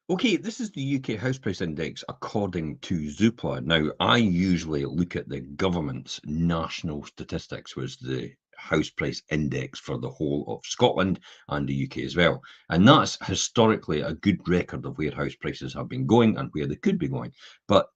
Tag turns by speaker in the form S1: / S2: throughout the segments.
S1: Okay, this is the UK House Price Index according to Zoopla. Now, I usually look at the government's national statistics, which is the house price index for the whole of Scotland and the UK as well. And that's historically a good record of where house prices have been going and where they could be going. But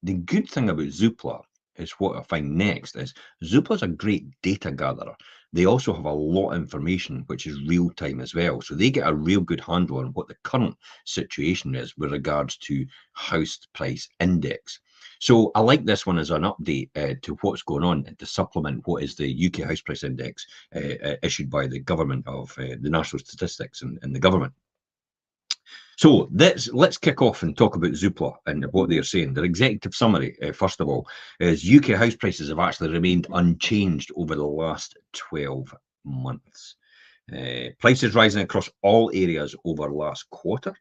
S1: the good thing about Zoopla is what I find next is Zoopla's a great data gatherer. They also have a lot of information which is real time as well. So they get a real good handle on what the current situation is with regards to house price index. So I like this one as an update to what's going on and to supplement what is the UK house price index issued by the government of the national statistics and the government. So let's kick off and talk about Zoopla and what they're saying. Their executive summary, first of all, is UK house prices have actually remained unchanged over the last 12 months. Prices rising across all areas over last quarter.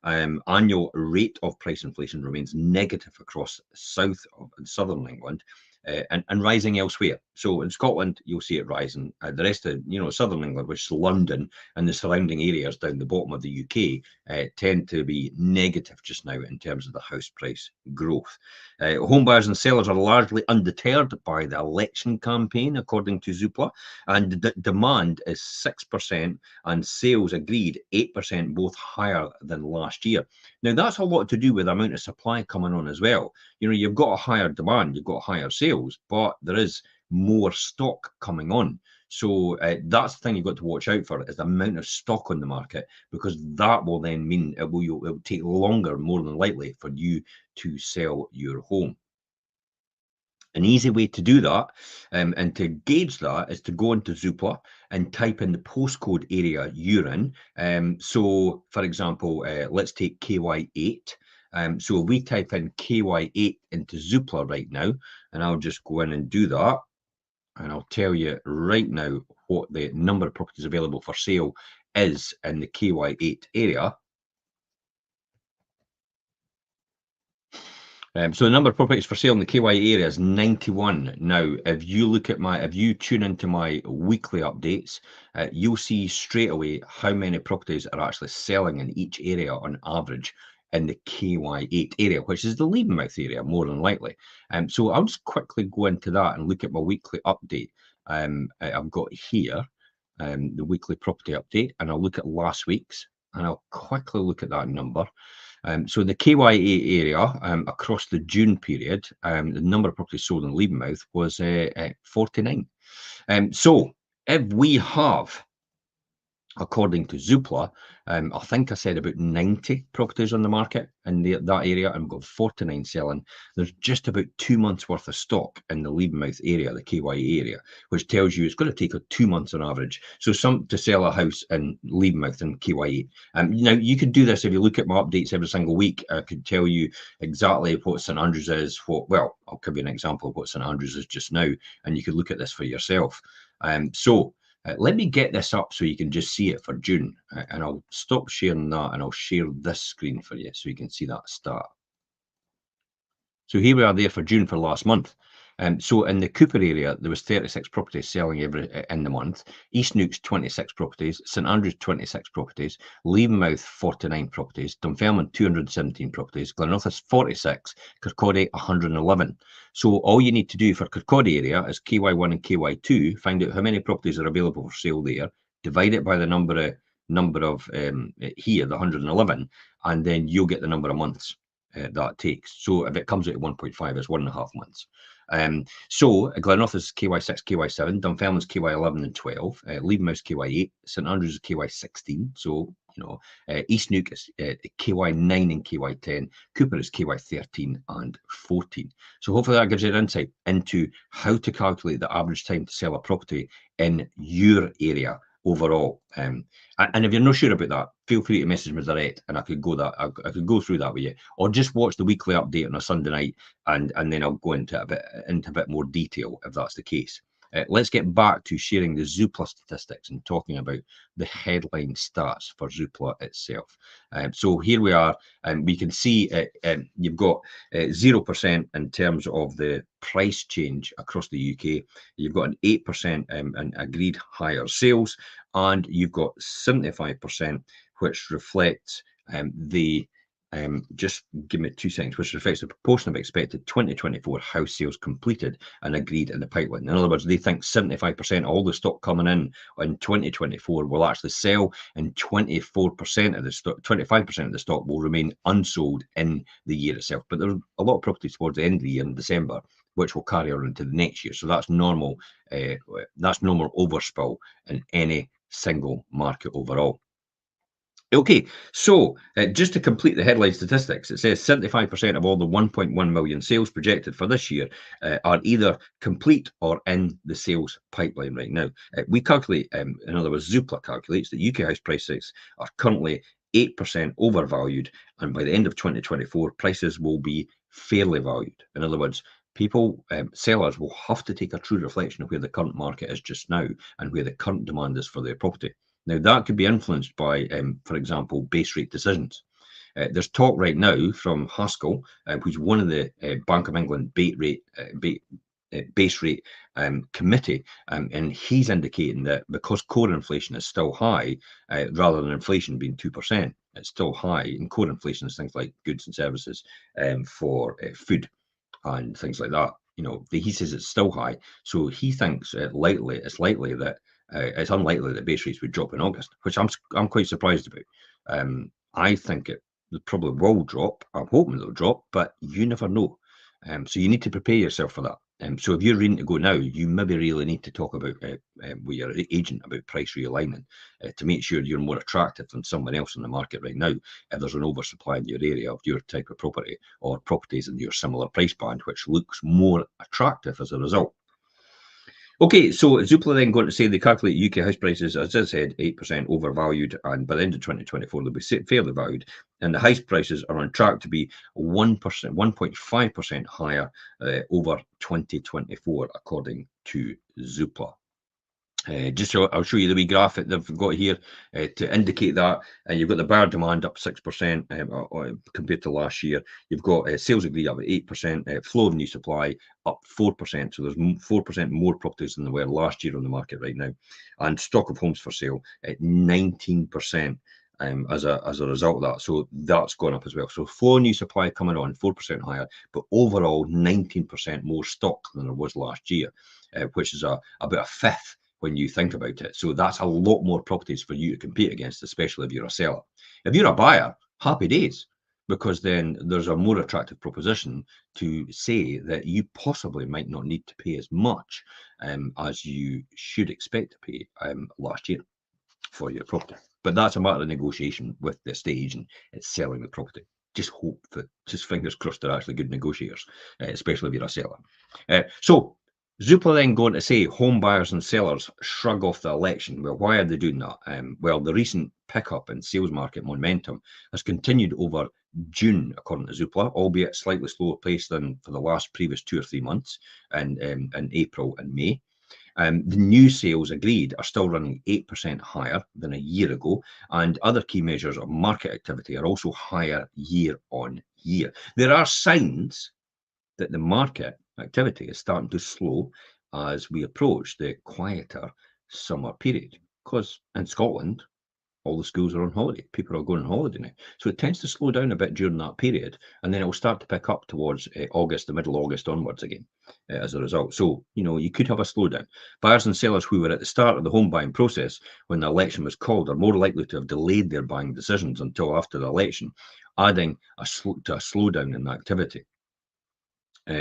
S1: Annual rate of price inflation remains negative across south and southern England. And rising elsewhere. So in Scotland, you'll see it rising. The rest of southern England, which is London and the surrounding areas down the bottom of the UK, tend to be negative just now in terms of the house price growth. Home buyers and sellers are largely undeterred by the election campaign, according to Zoopla, and demand is 6% and sales agreed 8%, both higher than last year. Now that's a lot to do with the amount of supply coming on as well. You've got a higher demand, you've got higher sales, but there is more stock coming on. So that's the thing you've got to watch out for is the amount of stock on the market, because that will then mean it will take longer, more than likely, for you to sell your home. An easy way to do that and to gauge that is to go into Zoopla and type in the postcode area you're in. So, for example, let's take KY8. So we type in KY8 into Zoopla right now, and I'll just go in and do that. And I'll tell you right now what the number of properties available for sale is in the KY8 area. So the number of properties for sale in the KY area is 91. Now, if you tune into my weekly updates, you'll see straight away how many properties are actually selling in each area on average in the KY8 area, which is the Leavenmouth area, more than likely. So I'll just quickly go into that and look at my weekly update. I've got here the weekly property update, and I'll look at last week's, and I'll quickly look at that number. So in the KY8 area, across the June period, the number of properties sold in Leavenmouth was 49. So if we have, according to Zoopla, I think I said about 90 properties on the market in that area, and we've got 49 selling. There's just about 2 months worth of stock in the Leavenmouth area, the KY area, which tells you it's going to take 2 months on average. So to sell a house in Leavenmouth and KY8. Now, you could do this if you look at my updates every single week. I could tell you exactly what St Andrews is. Well, I'll give you an example of what St Andrews is just now, and you could look at this for yourself. Let me get this up so you can just see it for June, and I'll stop sharing that and I'll share this screen for you so you can see that start. So here we are there for June for last month. So in the Cooper area, there was 36 properties selling in the month. East Newks, 26 properties. St Andrews, 26 properties. Leavenmouth, 49 properties. Dunfermline, 217 properties. Glenrothes, 46. Kirkcaldy, 111. So all you need to do for Kirkcaldy area is KY1 and KY2, find out how many properties are available for sale there, divide it by the number of here, the 111, and then you'll get the number of months that takes. So if it comes out at 1.5, it's 1.5 months. So Glenrothes is KY6, KY7, Dunfermline's KY11 and 12, Leavenmouth's KY8, St Andrews is KY16. So East Neuk is KY9 and KY10, Cooper is KY13 and 14. So hopefully that gives you an insight into how to calculate the average time to sell a property in your area overall. And if you're not sure about that, feel free to message me direct, and I could go through that with you, or just watch the weekly update on a Sunday night, and then I'll go into a bit more detail if that's the case. Let's get back to sharing the Zoopla statistics and talking about the headline stats for Zoopla itself. So here we are, and we can see you've got 0% in terms of the price change across the UK. You've got an 8% and agreed higher sales, and you've got 75%, which reflects the Just give me 2 seconds, which reflects the proportion of expected 2024 house sales completed and agreed in the pipeline. In other words, they think 75% of all the stock coming in 2024 will actually sell, and 24% of the stock, 25% of the stock will remain unsold in the year itself. But there's a lot of properties towards the end of the year in December, which will carry on into the next year. So that's normal. That's normal overspill in any single market overall. Okay, so just to complete the headline statistics, it says 75% of all the 1.1 million sales projected for this year are either complete or in the sales pipeline right now. We calculate, in other words, Zoopla calculates that UK house prices are currently 8% overvalued, and by the end of 2024, prices will be fairly valued. In other words, people, sellers will have to take a true reflection of where the current market is just now and where the current demand is for their property. Now, that could be influenced by, for example, base rate decisions. There's talk right now from Haskell, who's one of the Bank of England base rate committee, and he's indicating that because core inflation is still high, rather than inflation being 2%, it's still high, and core inflation is things like goods and services for food and things like that. You know, he says it's still high, so he thinks it's likely that it's unlikely that base rates would drop in August, which I'm quite surprised about. I think it probably will drop. I'm hoping it'll drop, but you never know. So you need to prepare yourself for that. So if you're ready to go now, you maybe really need to talk about with your agent about price realignment to make sure you're more attractive than someone else in the market right now. If there's an oversupply in your area of your type of property or properties in your similar price band, which looks more attractive as a result. Okay, so Zoopla then going to say they calculate UK house prices, as I said, 8% overvalued, and by the end of 2024 they'll be fairly valued. And the house prices are on track to be 1%, 1.5% higher over 2024, according to Zoopla. Just so I'll show you the wee graph that they've got here to indicate that. You've got the buyer demand up 6% compared to last year. You've got sales agreed up at 8%, flow of new supply up 4%. So there's 4% more properties than there were last year on the market right now. And stock of homes for sale at 19%. As a result of that, so that's gone up as well. So flow of new supply coming on 4% higher, but overall 19% more stock than there was last year, which is about a fifth when you think about it. So that's a lot more properties for you to compete against, especially if you're a seller. If you're a buyer, happy days, because then there's a more attractive proposition to say that you possibly might not need to pay as much as you should expect to pay last year for your property. But that's a matter of negotiation with the estate agent. It's selling the property. Just hope that, just fingers crossed, they're actually good negotiators, especially if you're a seller. So Zoopla then going to say home buyers and sellers shrug off the election. Well, why are they doing that? Well, the recent pickup in sales market momentum has continued over June, according to Zoopla, albeit slightly slower pace than for the previous 2 or 3 months in April and May. The new sales agreed are still running 8% higher than a year ago, and other key measures of market activity are also higher year on year. There are signs that the market activity is starting to slow as we approach the quieter summer period, because in Scotland, all the schools are on holiday. People are going on holiday now. So it tends to slow down a bit during that period, and then it will start to pick up towards August, the middle of August onwards again as a result. So, you know, you could have a slowdown. Buyers and sellers who were at the start of the home buying process when the election was called are more likely to have delayed their buying decisions until after the election, adding to a slowdown in activity.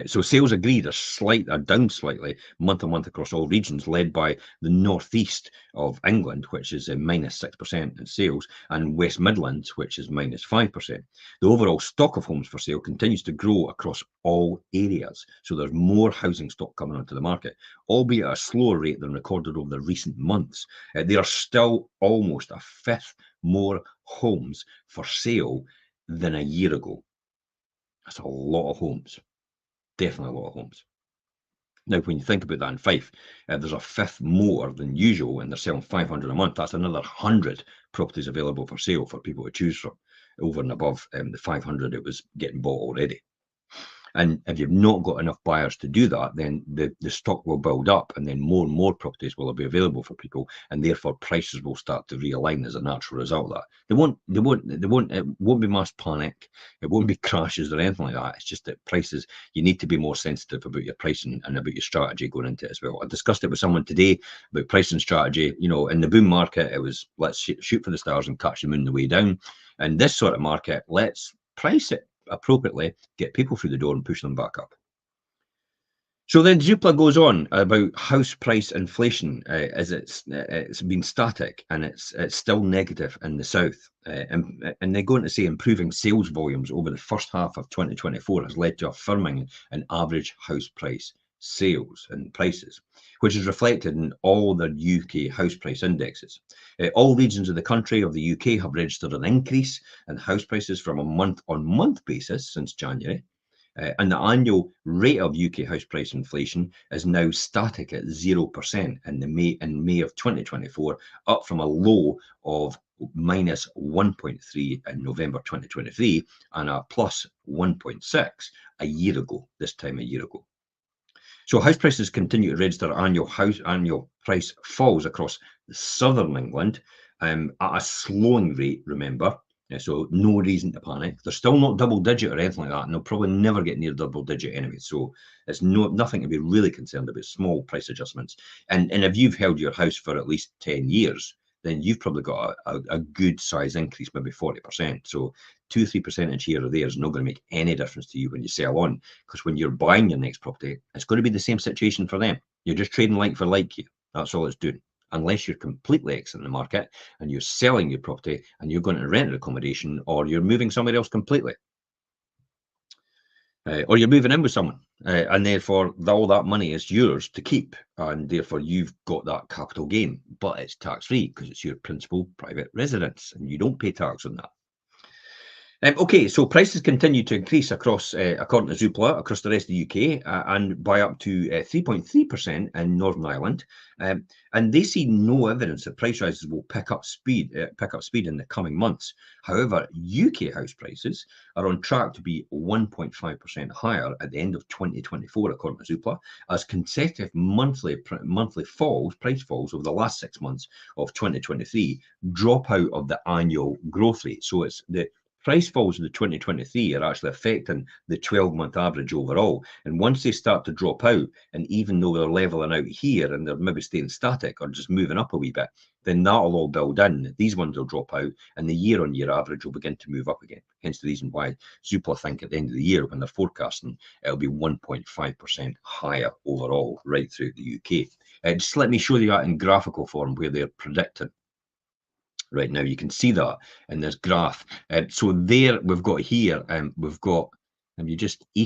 S1: So sales agreed are down slightly month on month across all regions, led by the northeast of England, which is -6% in sales, and West Midlands, which is -5%. The overall stock of homes for sale continues to grow across all areas. So there's more housing stock coming onto the market, albeit at a slower rate than recorded over the recent months. There are still almost a fifth more homes for sale than a year ago. That's a lot of homes. Definitely a lot of homes. Now, when you think about that in Fife, there's a fifth more than usual, and they're selling 500 a month. That's another 100 properties available for sale for people to choose from, over and above the 500 it was getting bought already. And if you've not got enough buyers to do that, then the stock will build up, and then more and more properties will be available for people, and therefore prices will start to realign as a natural result of that. It won't be mass panic. It won't be crashes or anything like that. It's just that prices, you need to be more sensitive about your pricing and about your strategy going into it as well. I discussed it with someone today about pricing strategy. You know, in the boom market, it was let's shoot for the stars and catch the moon the way down. And this sort of market, let's price it appropriately, get people through the door and push them back up. So then Zoopla goes on about house price inflation as it's been static and it's still negative in the south. And they go on to say improving sales volumes over the first half of 2024 has led to a firming in average house price sales and prices, which is reflected in all the UK house price indexes. All regions of the country of the UK have registered an increase in house prices from a month-on-month basis since January. And the annual rate of UK house price inflation is now static at 0% in May of 2024, up from a low of minus 1.3 in November 2023 and a plus 1.6 a year ago, this time a year ago. So house prices continue to register annual price falls across southern England at a slowing rate, remember. So no reason to panic. They're still not double digit or anything like that, and they'll probably never get near double digit anyway. So it's nothing to be really concerned about, small price adjustments. And if you've held your house for at least 10 years, then you've probably got a good size increase, maybe 40%. So 2-3% here or there is not going to make any difference to you when you sell on, because when you're buying your next property, it's going to be the same situation for them. You're just trading like for like here. That's all it's doing. Unless you're completely exiting the market and you're selling your property and you're going to rent accommodation, or you're moving somewhere else completely, or you're moving in with someone, and therefore all that money is yours to keep, and therefore you've got that capital gain, but it's tax-free because it's your principal private residence and you don't pay tax on that. Okay, so prices continue to increase across, according to Zoopla, across the rest of the UK, and by up to 3.3% in Northern Ireland. And they see no evidence that price rises will pick up speed in the coming months. However, UK house prices are on track to be 1.5% higher at the end of 2024, according to Zoopla, as consecutive monthly price falls over the last 6 months of 2023 drop out of the annual growth rate. So it's the price falls in the 2023 are actually affecting the 12-month average overall. And once they start to drop out, and even though they're leveling out here and they're maybe staying static or just moving up a wee bit, then that'll all build in. These ones will drop out and the year-on-year average will begin to move up again. Hence the reason why Zoopla think at the end of the year, when they're forecasting, it'll be 1.5% higher overall right through the UK. Just let me show you that in graphical form where they're predicting. Right now, you can see that in this graph. So there we've got here, we've got, you just the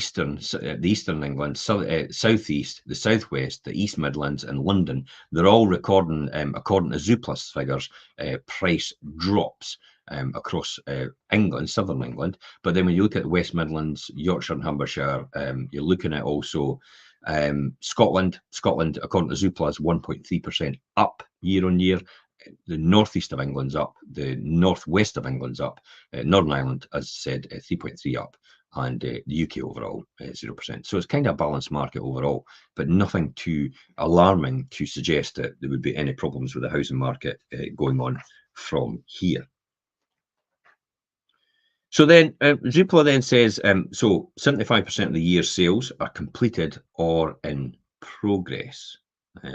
S1: Eastern England, Southeast, the Southwest, the East Midlands and London, they're all recording, according to Zoopla's figures, price drops across England, Southern England. But then when you look at the West Midlands, Yorkshire and Hampshire, you're looking at also Scotland, according to Zoopla, is 1.3% up year on year. The northeast of England's up, the northwest of England's up, Northern Ireland, as said, 3.3 up, and the UK overall 0%. So it's kind of a balanced market overall, but nothing too alarming to suggest that there would be any problems with the housing market going on from here. So then Zoopla then says, so 75% of the year's sales are completed or in progress.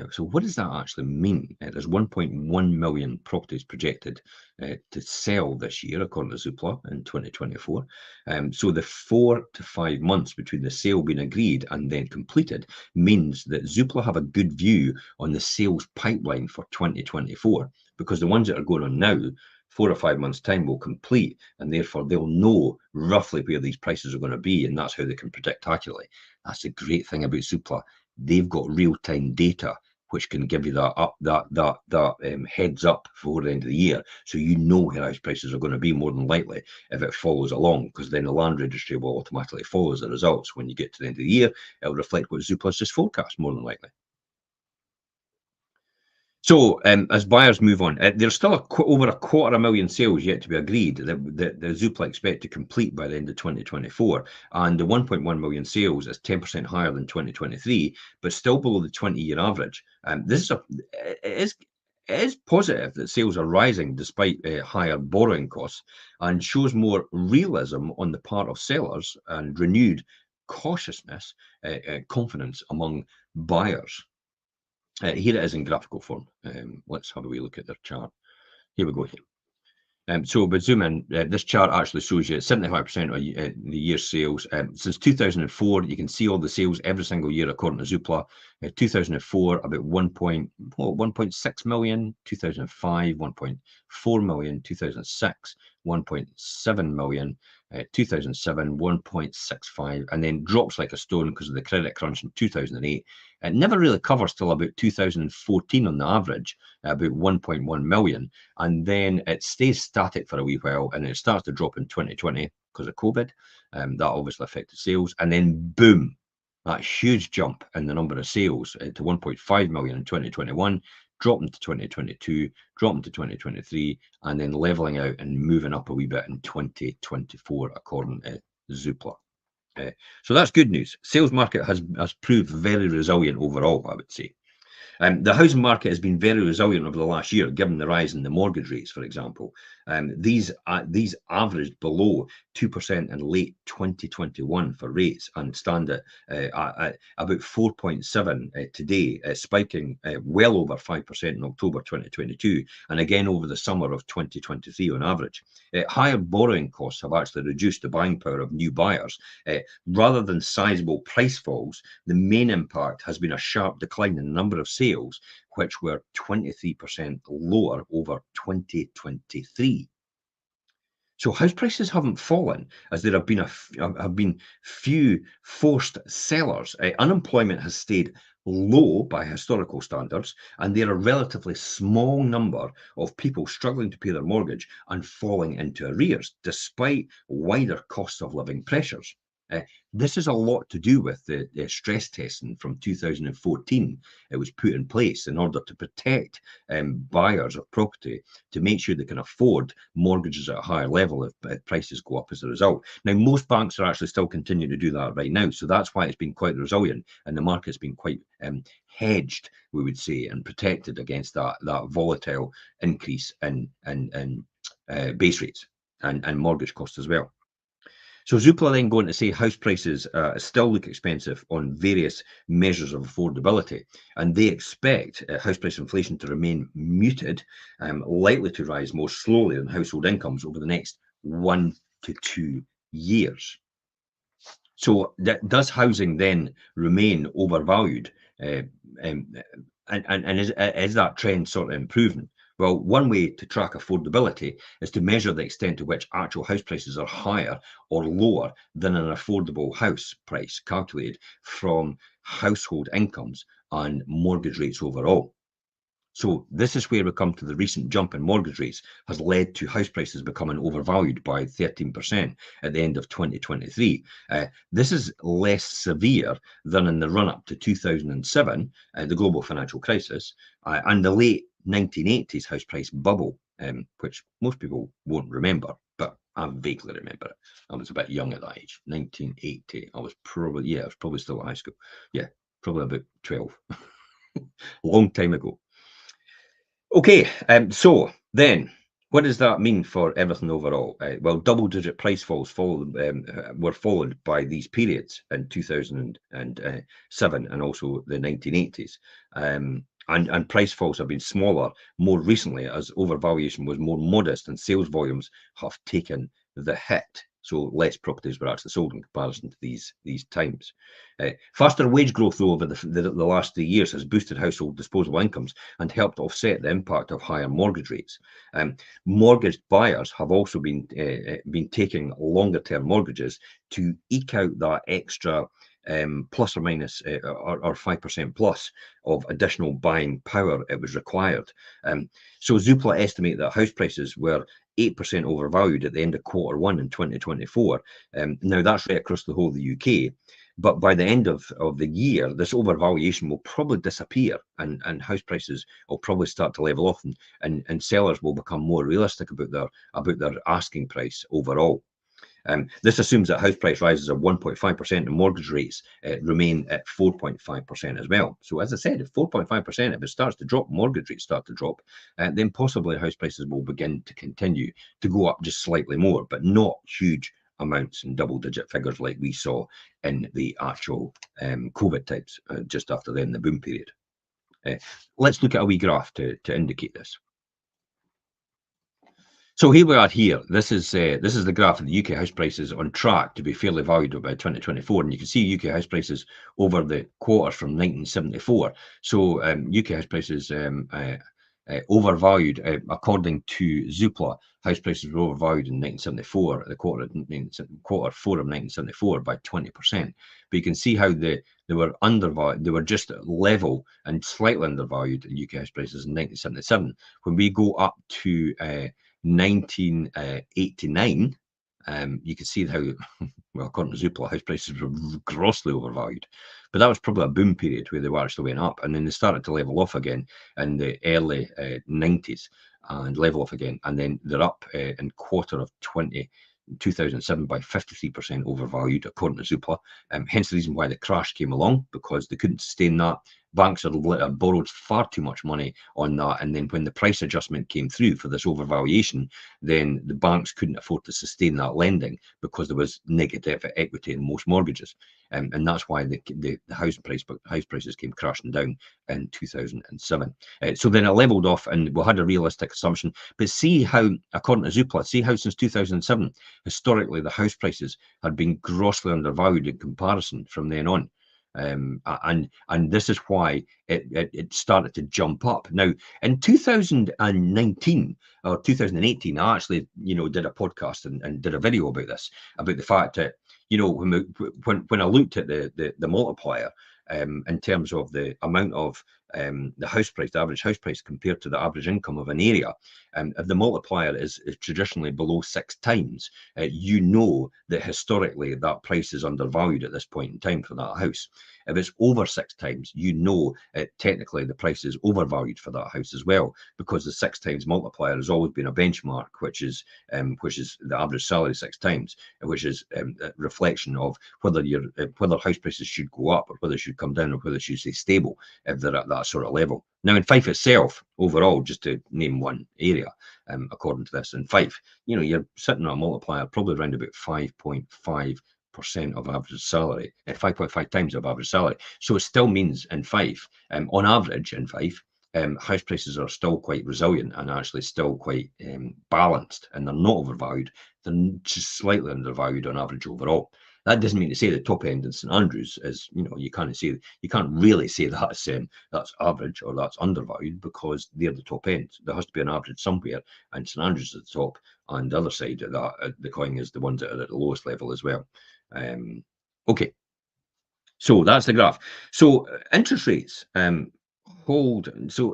S1: So what does that actually mean? There's 1.1 million properties projected to sell this year, according to Zoopla, in 2024. So the 4 to 5 months between the sale being agreed and then completed means that Zoopla have a good view on the sales pipeline for 2024, because the ones that are going on now, 4 or 5 months' time will complete, and therefore they'll know roughly where these prices are going to be, and that's how they can predict accurately. That's the great thing about Zoopla. They've got real-time data which can give you that heads up before the end of the year, so you know where house prices are going to be more than likely if it follows along, because then the land registry will automatically follow as a result. So when you get to the end of the year, it'll reflect what Zoopla's just forecast more than likely. So, as buyers move on, there's still over 250,000 sales yet to be agreed that the Zoopla expect to complete by the end of 2024, and the 1.1 million sales is 10% higher than 2023, but still below the 20-year average. It is positive that sales are rising despite higher borrowing costs, and shows more realism on the part of sellers and renewed cautiousness, confidence among buyers. Here it is in graphical form. Let's have a wee look at their chart. Here we go. So, but zoom in. This chart actually shows you 75% of the year's sales. Since 2004, you can see all the sales every single year according to Zoopla. 2004, about 1.6 million. 2005, 1.4 million. 2006, 1.7 million. 2007, 1.65, and then drops like a stone because of the credit crunch in 2008. It never really covers till about 2014 on the average, about 1.1 million. And then it stays static for a wee while, and it starts to drop in 2020 because of COVID. That obviously affected sales. And then boom, that huge jump in the number of sales to 1.5 million in 2021, dropping to 2022, dropping to 2023, and then leveling out and moving up a wee bit in 2024, according to Zoopla. So that's good news. Sales market has proved very resilient overall, I would say. The housing market has been very resilient over the last year, given the rise in the mortgage rates, for example. These averaged below 2% in late 2021 for rates and stand at about 4.7 today, spiking well over 5% in October 2022, and again over the summer of 2023 on average. Higher borrowing costs have actually reduced the buying power of new buyers. Rather than sizable price falls, the main impact has been a sharp decline in the number of sales, which were 23% lower over 2023. So house prices haven't fallen, as there have been few forced sellers. Unemployment has stayed low by historical standards, and there are a relatively small number of people struggling to pay their mortgage and falling into arrears, despite wider cost of living pressures. This is a lot to do with the stress testing from 2014. It was put in place in order to protect buyers of property, to make sure they can afford mortgages at a higher level if prices go up as a result. Now, most banks are actually still continuing to do that right now, so that's why it's been quite resilient, and the market's been quite hedged, we would say, and protected against that volatile increase in base rates and mortgage costs as well. So Zoopla then going to say house prices still look expensive on various measures of affordability, and they expect house price inflation to remain muted, likely to rise more slowly than household incomes over the next 1 to 2 years. So does housing then remain overvalued? And is that trend sort of improving? Well, one way to track affordability is to measure the extent to which actual house prices are higher or lower than an affordable house price calculated from household incomes and mortgage rates overall. So this is where we come to the recent jump in mortgage rates has led to house prices becoming overvalued by 13% at the end of 2023. This is less severe than in the run-up to 2007, the global financial crisis, and the late 1980s house price bubble, which most people won't remember, but I vaguely remember it. I was a bit young at that age. 1980. I was probably still at high school. Yeah, probably about 12. Long time ago. Okay, so then what does that mean for everything overall? Well, double-digit price falls were followed by these periods in 2007 and also the 1980s. And price falls have been smaller more recently as overvaluation was more modest and sales volumes have taken the hit. So less properties were actually sold in comparison to these times. Faster wage growth, though, over the last 3 years has boosted household disposable incomes and helped offset the impact of higher mortgage rates. Mortgage buyers have also been taking longer-term mortgages to eke out that extra plus or minus or 5% plus of additional buying power it was required. So Zoopla estimate that house prices were 8% overvalued at the end of Q1 in 2024. Now that's right across the whole of the UK. But by the end of the year, this overvaluation will probably disappear, and house prices will probably start to level off, and sellers will become more realistic about their asking price overall. This assumes that house price rises of 1.5% and mortgage rates remain at 4.5% as well. So as I said, if 4.5%, if it starts to drop, mortgage rates start to drop, then possibly house prices will begin to continue to go up just slightly more, but not huge amounts in double-digit figures like we saw in the actual COVID times, just after then the boom period. Let's look at a wee graph to indicate this. So here we are here. This is the graph of the UK house prices on track to be fairly valued by 2024, and you can see UK house prices over the quarters from 1974. So UK house prices overvalued, according to Zoopla. House prices were overvalued in 1974, the quarter four of 1974, by 20%. But you can see how they were undervalued. They were just level and slightly undervalued in UK house prices in 1977. When we go up to 1989, you can see how, well, according to Zoopla, house prices were grossly overvalued. But that was probably a boom period where they were actually went up, and then they started to level off again in the early 90s and level off again. And then they're up in quarter of 2007 by 53% overvalued, according to Zoopla. Hence the reason why the crash came along, because they couldn't sustain that. Banks had borrowed far too much money on that, and then when the price adjustment came through for this overvaluation, then the banks couldn't afford to sustain that lending because there was negative equity in most mortgages, and that's why the house prices came crashing down in 2007. So then it leveled off, and we had a realistic assumption. But see how, according to Zoopla, see how since 2007, historically, the house prices had been grossly undervalued in comparison from then on. And this is why it started to jump up. Now, in 2019 or 2018, I actually, did a podcast and did a video about this, about the fact that, when I looked at the multiplier, in terms of the amount of the house price, the average house price compared to the average income of an area, if the multiplier is traditionally below 6 times, you know that historically that price is undervalued at this point in time for that house. If it's over 6 times, you know technically the price is overvalued for that house as well, because the 6 times multiplier has always been a benchmark, which is the average salary 6 times, which is a reflection of whether house prices should go up or whether they should come down or whether they should stay stable if they're at that sort of level. Now, in Fife itself, overall, just to name one area, according to this, in Fife, you're sitting on a multiplier probably around about 5.5% of average salary, 5.5 times of average salary. So it still means in Fife, on average in Fife, house prices are still quite resilient and actually still quite balanced, and they're not overvalued. They're just slightly undervalued on average overall. That doesn't mean to say the top end in St Andrews is, you can't really say that's average or that's undervalued, because they're the top end. There has to be an average somewhere, and St Andrews is at the top, and the other side of that the coin is the ones that are at the lowest level as well. Okay, so that's the graph. So interest rates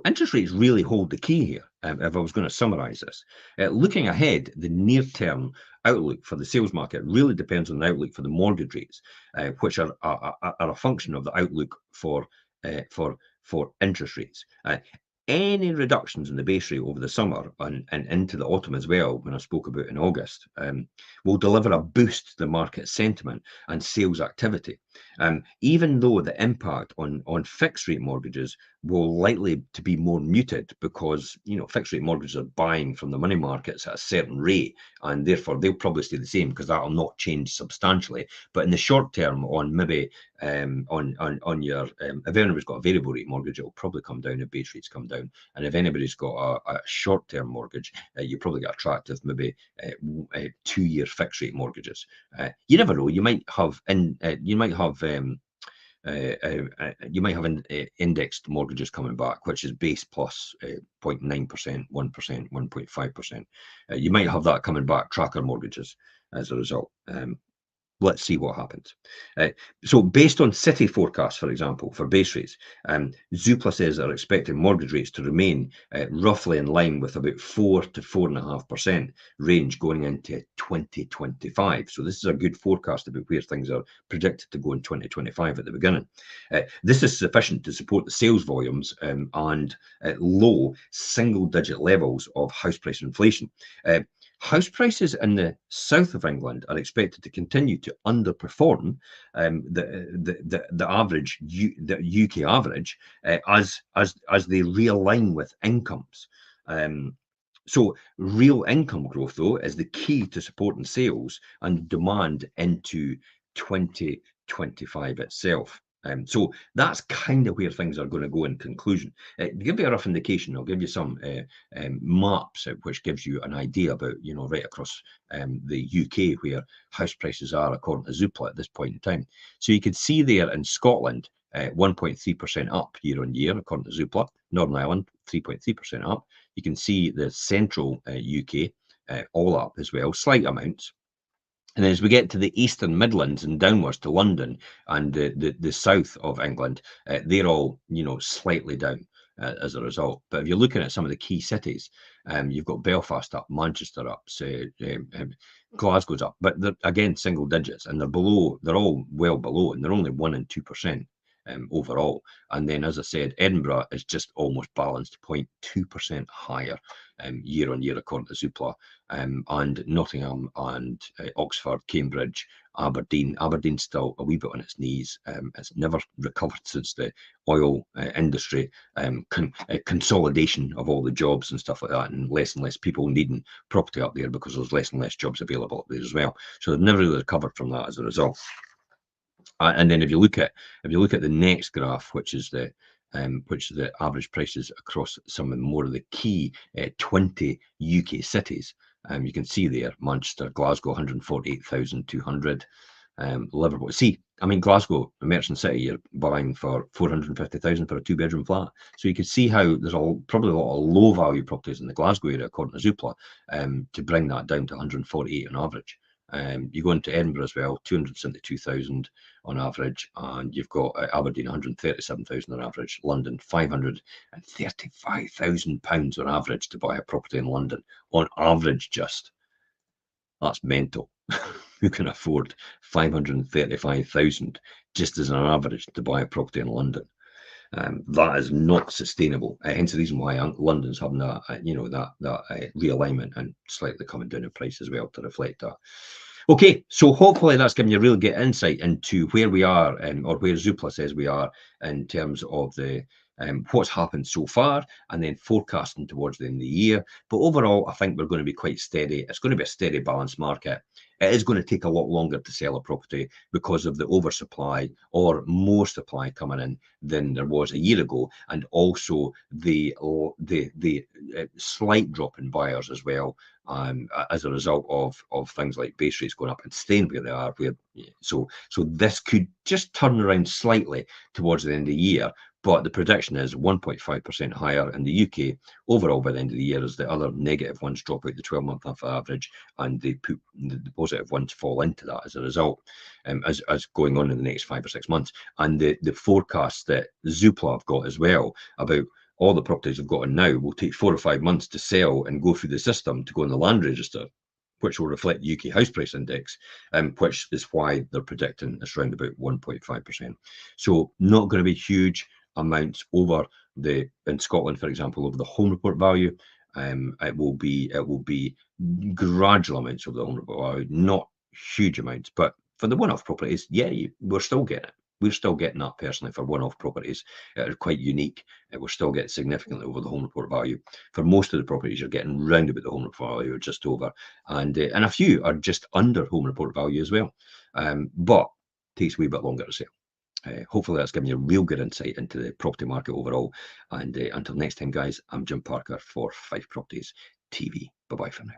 S1: interest rates really hold the key here. If I was going to summarize this, looking ahead, the near-term outlook for the sales market really depends on the outlook for the mortgage rates, which are a function of the outlook for interest rates. Any reductions in the base rate over the summer and into the autumn as well, when I spoke about in August, will deliver a boost to the market sentiment and sales activity. Even though the impact on fixed rate mortgages will likely to be more muted, because fixed rate mortgages are buying from the money markets at a certain rate, and therefore they'll probably stay the same because that will not change substantially. But in the short term, on maybe on your if anybody's got a variable rate mortgage, it will probably come down if base rates come down. And if anybody's got a short term mortgage, you probably get attractive maybe 2-year fixed rate mortgages. You never know. You might have indexed mortgages coming back, which is base plus 0.9%, 1%, 1.5%. You might have that coming back, tracker mortgages as a result. let's see what happens. So based on city forecasts, for example, for base rates, Zoopla says they're expecting mortgage rates to remain roughly in line with about 4 to 4.5% range going into 2025. So this is a good forecast about where things are predicted to go in 2025 at the beginning. This is sufficient to support the sales volumes and low single-digit levels of house price inflation. House prices in the south of England are expected to continue to underperform the average, the UK average, as they realign with incomes. So real income growth, though, is the key to supporting sales and demand into 2025 itself. So that's kind of where things are going to go in conclusion. To give you a rough indication, I'll give you some maps which gives you an idea about, right across the UK where house prices are according to Zoopla at this point in time. So you can see there in Scotland, 1.3% up year on year according to Zoopla. Northern Ireland, 3.3% up. You can see the central UK all up as well, slight amounts. And then as we get to the Eastern Midlands and downwards to London and the south of England, they're all, slightly down as a result. But if you're looking at some of the key cities, you've got Belfast up, Manchester up, Glasgow's up, but they're, again, single digits, and they're below, they're all well below, and they're only 1% and 2%. Overall. And then, as I said, Edinburgh is just almost balanced, 0.2% higher year on year, according to Zoopla. And Nottingham and Oxford, Cambridge, Aberdeen's still a wee bit on its knees. It's never recovered since the oil industry consolidation of all the jobs and stuff like that, and less people needing property up there because there's less and less jobs available up there as well. So they've never really recovered from that as a result. And then if you look at the next graph, which is the average prices across some of more of the key 20 UK cities, you can see there Manchester, Glasgow, 148,200. Liverpool. See, I mean, Glasgow, a merchant city, you're buying for 450,000 for a 2-bedroom flat. So you can see how there's probably a lot of low value properties in the Glasgow area, according to Zoopla, to bring that down to 148 on average. You go into Edinburgh as well, 272,000 on average, and you've got Aberdeen 137,000 on average, London 535,000 pounds on average to buy a property in London, on average. Just that's mental. Who can afford 535,000 just as an average to buy a property in London? That is not sustainable. Hence the reason why London's having that realignment and slightly coming down in price as well to reflect that. Okay, so hopefully that's given you a real good insight into where we are, or where Zoopla says we are in terms of the what's happened so far, and then forecasting towards the end of the year. But overall, I think we're going to be quite steady. It's going to be a steady, balanced market. It is going to take a lot longer to sell a property because of the oversupply or more supply coming in than there was a year ago, and also the slight drop in buyers as well, as a result of things like base rates going up and staying where they are. So this could just turn around slightly towards the end of the year. But the prediction is 1.5% higher in the UK overall by the end of the year, as the other negative ones drop out the 12-month average, and the positive ones fall into that as a result, as going on in the next 5 or 6 months. And the forecasts that Zoopla have got as well about all the properties they've got in now will take 4 or 5 months to sell and go through the system to go in the land register, which will reflect the UK house price index, which is why they're predicting it's around about 1.5%. So not going to be huge amounts over in Scotland, for example, over the home report value. It will be gradual amounts of the home report value, not huge amounts. But for the one-off properties, yeah, we're still getting it. We're still getting that personally for one-off properties that are quite unique. We're still getting significantly over the home report value. For most of the properties, you're getting round about the home report value or just over, and a few are just under home report value as well. But it takes a wee bit longer to sell. Hopefully that's given you a real good insight into the property market overall. And until next time, guys, I'm Jim Parker for Fife Properties TV. Bye-bye for now.